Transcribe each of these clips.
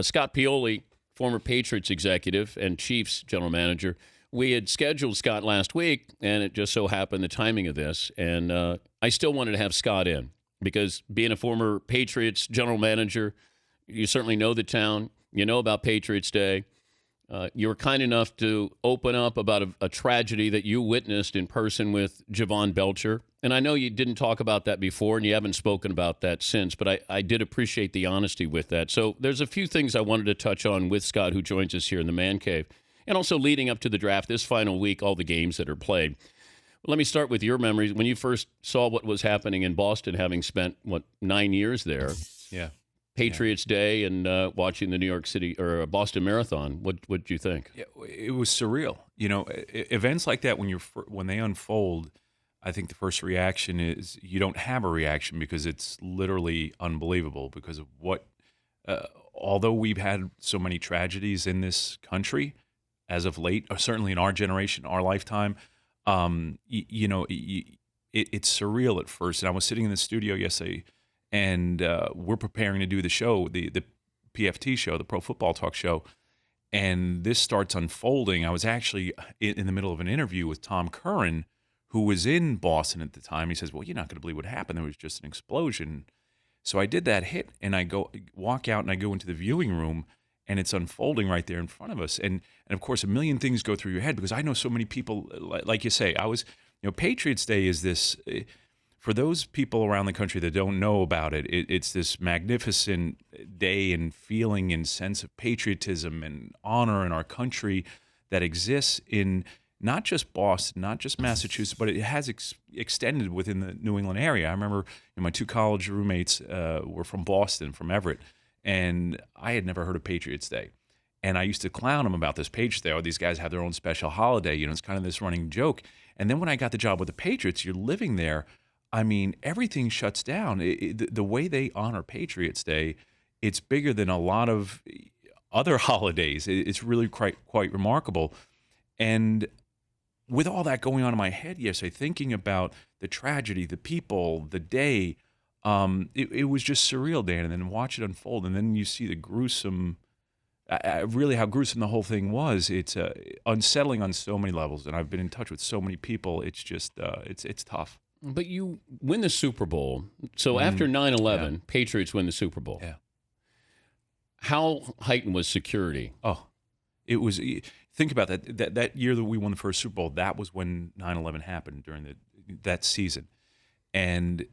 Scott Pioli, former Patriots executive and Chiefs general manager. We had scheduled Scott last week, and it just so happened the timing of this. And I still wanted to have Scott in because being a former Patriots general manager, you certainly know the town. You know about Patriots Day. You were kind enough to open up about a tragedy that you witnessed in person with Javon Belcher. And I know you didn't talk about that before, and you haven't spoken about that since, but I did appreciate the honesty with that. So there's a few things I wanted to touch on with Scott, who joins us here in the Man Cave, and also leading up to the draft this final week, all the games that are played. Let me start with your memories. When you first saw what was happening in Boston, having spent, 9 years there? Yeah. Patriots Day and watching the New York City or Boston Marathon. What did you think? Yeah, it was surreal. Events like that when they unfold, I think the first reaction is you don't have a reaction because it's literally unbelievable because of what. Although we've had so many tragedies in this country as of late, or certainly in our generation, our lifetime, it's surreal at first. And I was sitting in the studio yesterday. And we're preparing to do the show, the PFT show, the Pro Football Talk show, and this starts unfolding. I was actually in the middle of an interview with Tom Curran, who was in Boston at the time. He says, "Well, you're not going to believe what happened. There was just an explosion." So I did that hit, and I walk out, and I go into the viewing room, and it's unfolding right there in front of us. And of course, a million things go through your head because I know so many people. Like you say, Patriots Day is this. For those people around the country that don't know about it, it's this magnificent day and feeling and sense of patriotism and honor in our country that exists in not just Boston, not just Massachusetts, but it has extended within the New England area. I remember my two college roommates were from Boston, from Everett, and I had never heard of Patriots Day. And I used to clown them about this Patriots Day. Oh, these guys have their own special holiday. It's kind of this running joke. And then when I got the job with the Patriots, you're living there. I mean, everything shuts down. The way they honor Patriots Day, it's bigger than a lot of other holidays. It's really quite remarkable. And with all that going on in my head yesterday, thinking about the tragedy, the people, the day, it was just surreal, Dan. And then watch it unfold. And then you see the gruesome, really how gruesome the whole thing was. It's unsettling on so many levels. And I've been in touch with so many people. It's just, it's tough. But you win the Super Bowl. So after 9/11, Patriots win the Super Bowl. Yeah. How heightened was security? Oh, it was. Think about that. That year that we won the first Super Bowl, that was when 9/11 happened during that season. And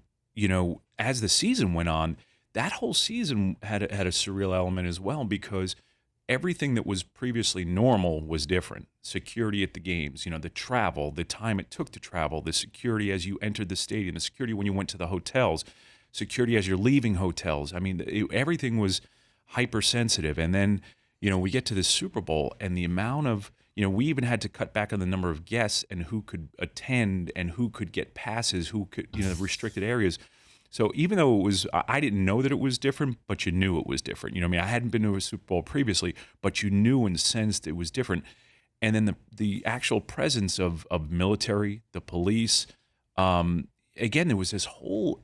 as the season went on, that whole season had a surreal element as well because everything that was previously normal was different. Security at the games, the travel, the time it took to travel, the security as you entered the stadium, the security when you went to the hotels, security as you're leaving hotels. I mean, everything was hypersensitive. And then, we get to the Super Bowl and the amount of, we even had to cut back on the number of guests and who could attend and who could get passes, who could, restricted areas. So even though it was, I didn't know that it was different, but you knew it was different. I hadn't been to a Super Bowl previously, but you knew and sensed it was different. And then the actual presence of military, the police, again, there was this whole,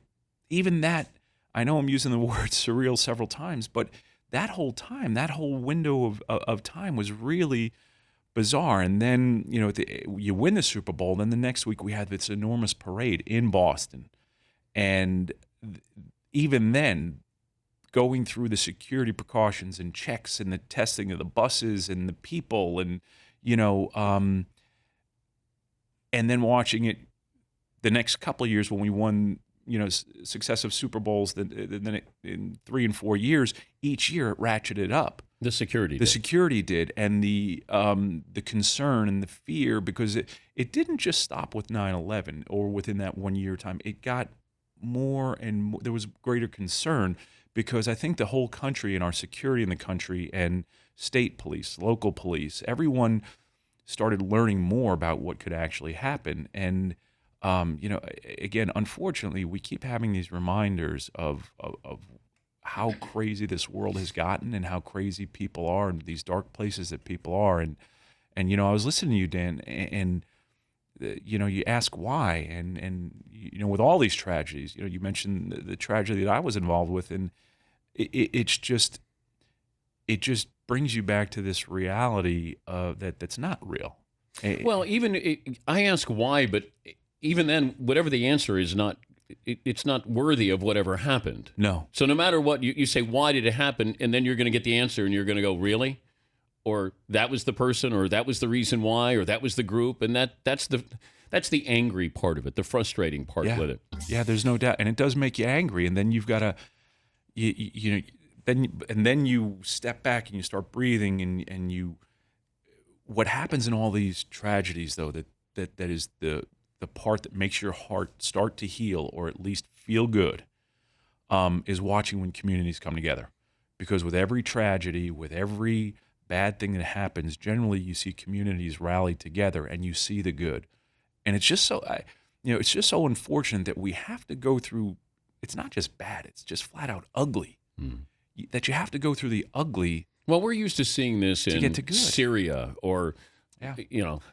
even that, I know I'm using the word surreal several times, but that whole time, that whole window of time was really bizarre. And then, you win the Super Bowl, then the next week we had this enormous parade in Boston. And even then, going through the security precautions and checks and the testing of the buses and the people and, and then watching it the next couple of years when we won, successive Super Bowls, then in 3 and 4 years, each year it ratcheted up. The security did, and the concern and the fear, because it didn't just stop with 9/11 or within that 1 year time. It got more and more, there was greater concern because I think the whole country and our security in the country and state police, local police, everyone started learning more about what could actually happen. And, again, unfortunately, we keep having these reminders of how crazy this world has gotten and how crazy people are and these dark places that people are. And I was listening to you, Dan, and you ask why, and with all these tragedies, you mentioned the tragedy that I was involved with, and it's just it just brings you back to this reality that's not real. Well, I ask why, but even then, whatever the answer is, it's not worthy of whatever happened. No. So no matter what, you say, why did it happen? And then you're going to get the answer and you're going to go, really? Or that was the person, or that was the reason why, or that was the group. And that's the angry part of it, the frustrating part with it. Yeah, there's no doubt. And it does make you angry. And then you've got to, then you step back and you start breathing and you, what happens in all these tragedies, though, that is the part that makes your heart start to heal or at least feel good, is watching when communities come together. Because with every tragedy, with every bad thing that happens, generally you see communities rally together and you see the good. And it's just it's just so unfortunate that we have to go through, it's not just bad, it's just flat out ugly. That you have to go through the ugly. Well, we're used to seeing this in Syria or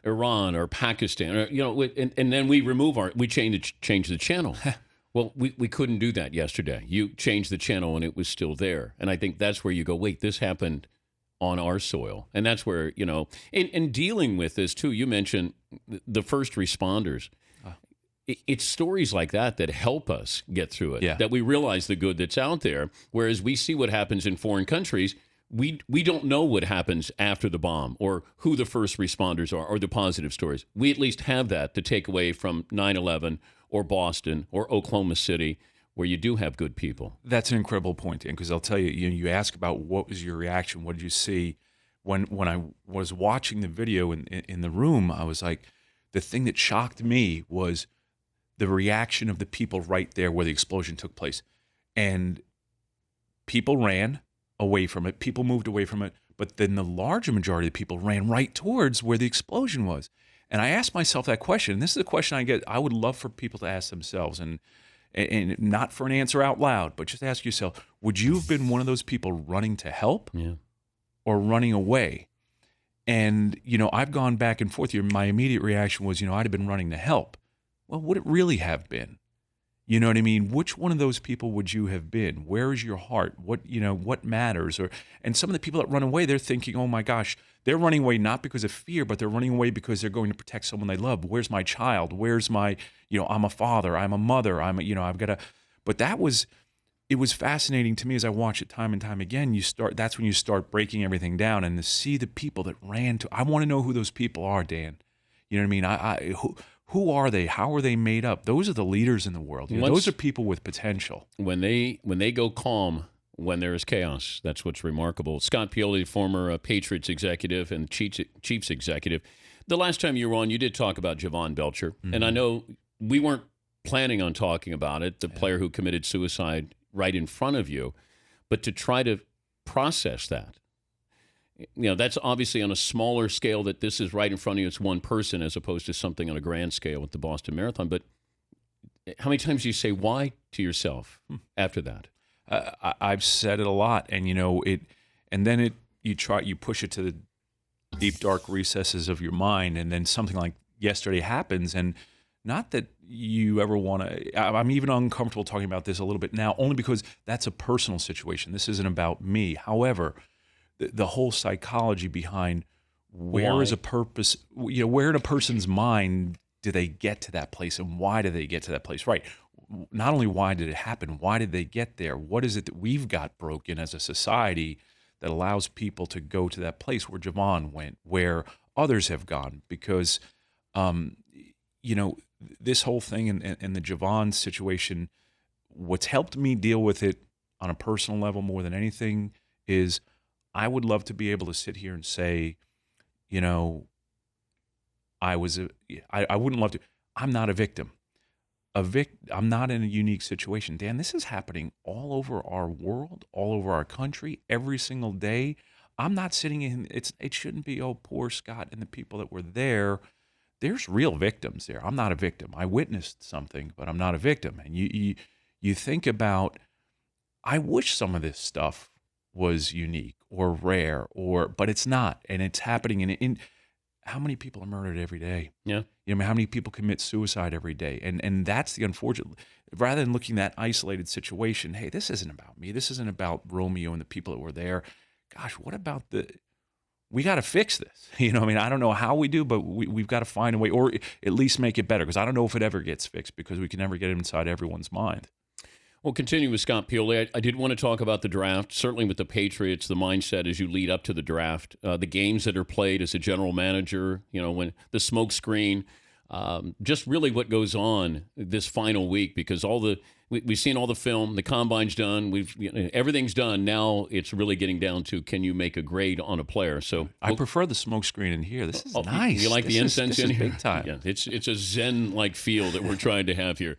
Iran or Pakistan, or, and then we change the channel. Well, we couldn't do that yesterday. You changed the channel and it was still there. And I think that's where you go, wait, this happened on our soil. And that's where, in dealing with this too, you mentioned the first responders. It's stories like that help us get through it, that we realize the good that's out there. Whereas we see what happens in foreign countries, we don't know what happens after the bomb or who the first responders are or the positive stories. We at least have that to take away from 9/11 or Boston or Oklahoma City, where you do have good people. That's an incredible point, Dan, because I'll tell you, you ask about what was your reaction, what did you see? When I was watching the video in the room, I was like, the thing that shocked me was the reaction of the people right there where the explosion took place. And people ran away from it. People moved away from it. But then the larger majority of the people ran right towards where the explosion was. And I asked myself that question. And this is a question I would love for people to ask themselves. And not for an answer out loud, but just ask yourself, would you have been one of those people running to help or running away? And, I've gone back and forth here. My immediate reaction was, I'd have been running to help. Well, would it really have been? You know what I mean? Which one of those people would you have been? Where is your heart? What matters? And some of the people that run away, they're thinking, oh my gosh, they're running away not because of fear, but they're running away because they're going to protect someone they love. Where's my child? Where's my, I'm a father, I'm a mother, I've got to, but it was fascinating to me as I watch it time and time again. That's when you start breaking everything down and to see the people that ran to, I want to know who those people are, Dan. You know what I mean? Who are they? How are they made up? Those are the leaders in the world. Those are people with potential. When they go calm, when there is chaos, that's what's remarkable. Scott Pioli, former Patriots executive and Chiefs executive. The last time you were on, you did talk about Javon Belcher. Mm-hmm. And I know we weren't planning on talking about it, the player who committed suicide right in front of you. But to try to process that, that's obviously on a smaller scale, that this is right in front of you. It's one person as opposed to something on a grand scale with the Boston Marathon. But how many times do you say why to yourself after that? I've said it a lot, and you push it to the deep, dark recesses of your mind, and then something like yesterday happens, and not that you ever want to. I'm even uncomfortable talking about this a little bit now, only because that's a personal situation. This isn't about me. However, the whole psychology behind where is a purpose, where in a person's mind do they get to that place, and why do they get to that place? Right. Not only why did it happen, why did they get there? What is it that we've got broken as a society that allows people to go to that place where Javon went, where others have gone? Because, this whole thing and the Javon situation, what's helped me deal with it on a personal level more than anything is I would love to be able to sit here and say, I wouldn't love to. I'm not a victim. I'm not in a unique situation. Dan, this is happening all over our world, all over our country, every single day. I'm not sitting in, it shouldn't be, oh, poor Scott and the people that were there. There's real victims there. I'm not a victim. I witnessed something, but I'm not a victim. And you think about, I wish some of this stuff was unique or rare, but it's not. And it's happening in how many people are murdered every day? Yeah. How many people commit suicide every day? And that's the unfortunate, rather than looking at that isolated situation, hey, this isn't about me. This isn't about Romeo and the people that were there. gosh, what about we got to fix this. You know, I mean, I don't know how we do, but we've got to find a way, or at least make it better, because I don't know if it ever gets fixed, because we can never get it inside everyone's mind. Well, continue with Scott Pioli. I did want to talk about the draft, certainly with the Patriots, the mindset as you lead up to the draft, the games that are played as a general manager, when the smoke screen, just really what goes on this final week, because we've seen all the film, the combine's done, everything's done. Now it's really getting down to, can you make a grade on a player? So I prefer the smoke screen in here. This is nice. You like the incense in here? Big time. Yeah, it's a Zen-like feel that we're trying to have here.